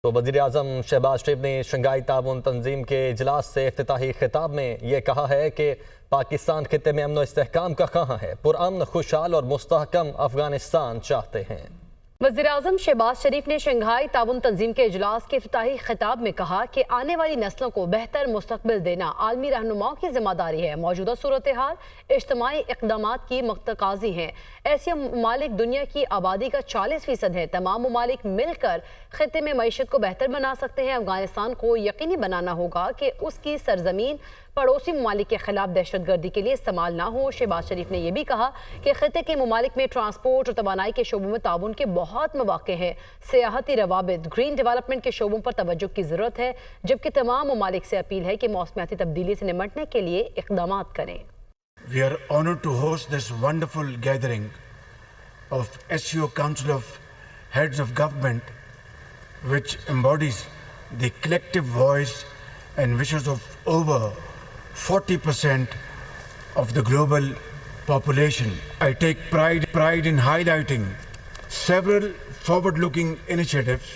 تو وزیراعظم شہباز شریف نے شنگھائی تعاون تنظیم کے اجلاس سے افتتاحی خطاب میں یہ کہا ہے کہ پاکستان خطے میں امن و استحکام کا خواہاں ہے، پرامن، خوشحال اور مستحکم افغانستان چاہتے ہیں۔ وزیراعظم شہباز شریف نے شنگھائی تعاون تنظیم کے اجلاس کے افتتاحی خطاب میں کہا کہ آنے والی نسلوں کو بہتر مستقبل دینا عالمی رہنماؤں کی ذمہ داری ہے۔ موجودہ صورتحال اجتماعی اقدامات کی متقاضی ہیں۔ ایسے ممالک دنیا کی آبادی کا 40% ہے۔ تمام ممالک مل کر خطے میں معیشت کو بہتر بنا سکتے ہیں۔ افغانستان کو یقینی بنانا ہوگا کہ اس کی سرزمین پڑوسی ممالک کے خلاف دہشت گردی کے لیے استعمال نہ ہو۔ شہباز شریف نے یہ بھی کہا کہ خطے کے ممالک میں ٹرانسپورٹ اور توانائی کے شعبوں میں تعاون کے بہت مواقع ہیں۔ سیاحتی روابط، گرین ڈیولپمنٹ کے شعبوں پر توجہ کی ضرورت ہے، جبکہ تمام ممالک سے اپیل ہے کہ موسمیاتی تبدیلی سے نمٹنے کے لیے اقدامات کریں۔ We are honored to host this wonderful gathering of SCO Council of Heads of Government, which embodies the collective voice and wishes of over 40% of the global population. I take pride in highlighting several forward-looking initiatives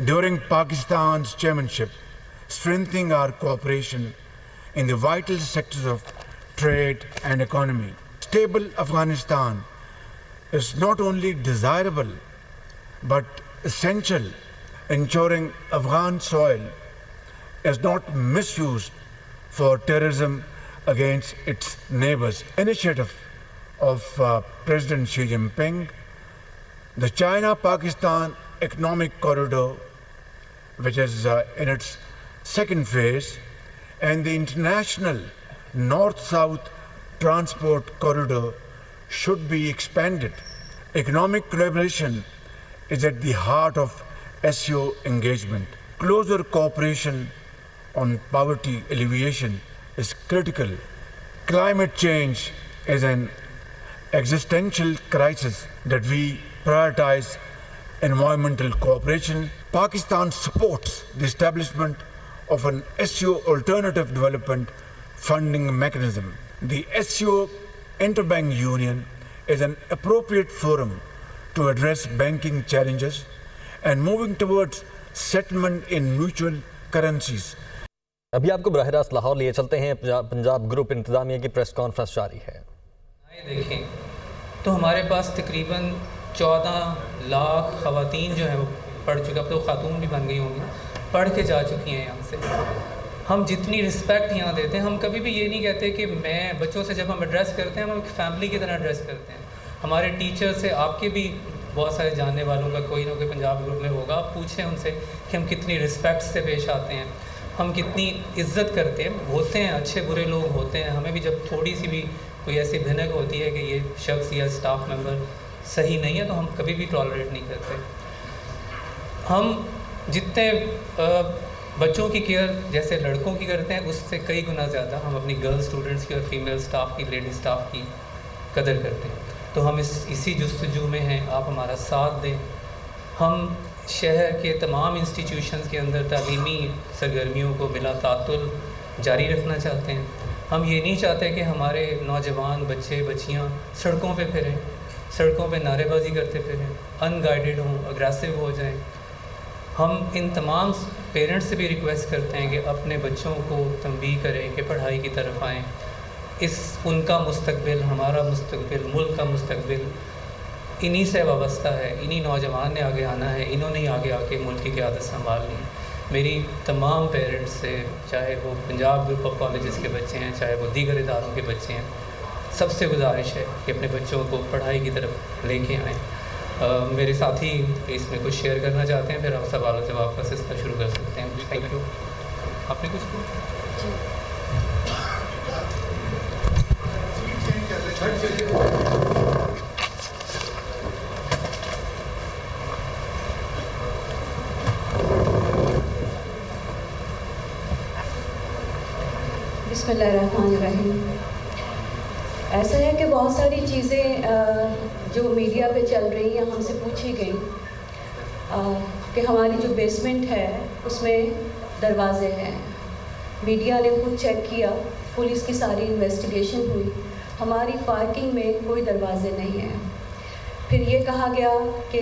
during Pakistan's chairmanship, strengthening our cooperation in the vital sectors of trade and economy. Stable Afghanistan is not only desirable but essential, ensuring Afghan soil is not misused for terrorism against its neighbors. Initiative of President Xi Jinping, the China-Pakistan Economic Corridor, which is in its second phase, and the international North-South Transport Corridor should be expanded. Economic collaboration is at the heart of SCO engagement. Closer cooperation on poverty alleviation is critical. Climate change is an existential crisis that we prioritize environmental cooperation. Pakistan supports the establishment of an SCO alternative development funding mechanism. The SCO Interbank Union is an appropriate forum to address banking challenges and moving towards settlement in mutual currencies. ابھی آپ کو براہ راست لاہور لیے چلتے ہیں۔ Punjab group انتظامیہ کی پریس کانفرنس جاری ہے۔ دیکھیں تو ہمارے پاس تقریباً 14 لاکھ خواتین جو ہیں وہ پڑھ چکے، اب تو خاتون بھی بن گئی ہوں گی، پڑھ کے جا چکی ہیں یہاں سے۔ ہم جتنی رسپیکٹ یہاں دیتے ہیں، ہم کبھی بھی یہ نہیں کہتے کہ میں بچوں سے جب ہم ایڈریس کرتے ہیں ہم ایک فیملی کی طرح ایڈریس کرتے ہیں۔ ہمارے ٹیچر سے، آپ کے بھی بہت سارے جاننے والوں کا کوئی نہ کوئی پنجاب گروپ میں ہوگا، آپ پوچھیں ان سے کہ ہم کتنی رسپیکٹ سے پیش آتے ہیں، ہم کتنی عزت کرتے ہیں۔ ہوتے ہیں اچھے برے لوگ ہوتے ہیں، ہمیں بھی جب تھوڑی سی بھی کوئی ایسی بھنک ہوتی ہے کہ یہ شخص یا اسٹاف ممبر صحیح نہیں ہے تو ہم کبھی بھی ٹالریٹ نہیں کرتے۔ ہم جتنے بچوں کی کیئر جیسے لڑکوں کی کرتے ہیں اس سے کئی گنا زیادہ ہم اپنی گرل اسٹوڈنٹس کی اور فیمیل اسٹاف کی، لیڈی اسٹاف کی قدر کرتے ہیں۔ تو ہم اسی جستجو میں ہیں، آپ ہمارا ساتھ دیں۔ ہم شہر کے تمام انسٹیٹیوشنز کے اندر تعلیمی سرگرمیوں کو بلا تعطل جاری رکھنا چاہتے ہیں۔ ہم یہ نہیں چاہتے کہ ہمارے نوجوان بچے بچیاں سڑکوں پہ پھریں، سڑکوں پہ نعرے بازی کرتے پھریں، ان گائیڈڈ ہوں، اگریسو ہو جائیں۔ ہم ان تمام پیرنٹس سے بھی ریکویسٹ کرتے ہیں کہ اپنے بچوں کو تنبیہ کریں کہ پڑھائی کی طرف آئیں۔ ان کا مستقبل، ہمارا مستقبل، ملک کا مستقبل انہی سے وابستہ ہے۔ انہی نوجوان نے آگے آنا ہے، انہوں نے آگے آ کے ملک کی قیادت سنبھالنی ہے۔ میری تمام پیرنٹس سے، چاہے وہ پنجاب گروپ آف کالجز کے بچے ہیں، چاہے وہ دیگر اداروں کے بچے ہیں، سب سے گزارش ہے کہ اپنے بچوں کو پڑھائی کی طرف لے کے آئیں۔ میرے ساتھی اس میں کچھ شیئر کرنا چاہتے ہیں، پھر آپ سوال و جواب کا سلسلہ شروع کر سکتے ہیں۔ Thank you. آپ نے کچھ بسم اللہ الرحمن الرحیم۔ ایسا ہے کہ بہت ساری چیزیں جو میڈیا پہ چل رہی ہیں ہم سے پوچھی گئی کہ ہماری جو بیسمنٹ ہے اس میں دروازے ہیں۔ میڈیا نے خود چیک کیا، پولیس کی ساری انویسٹیگیشن ہوئی، ہماری پارکنگ میں کوئی دروازے نہیں ہیں۔ پھر یہ کہا گیا کہ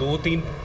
2-3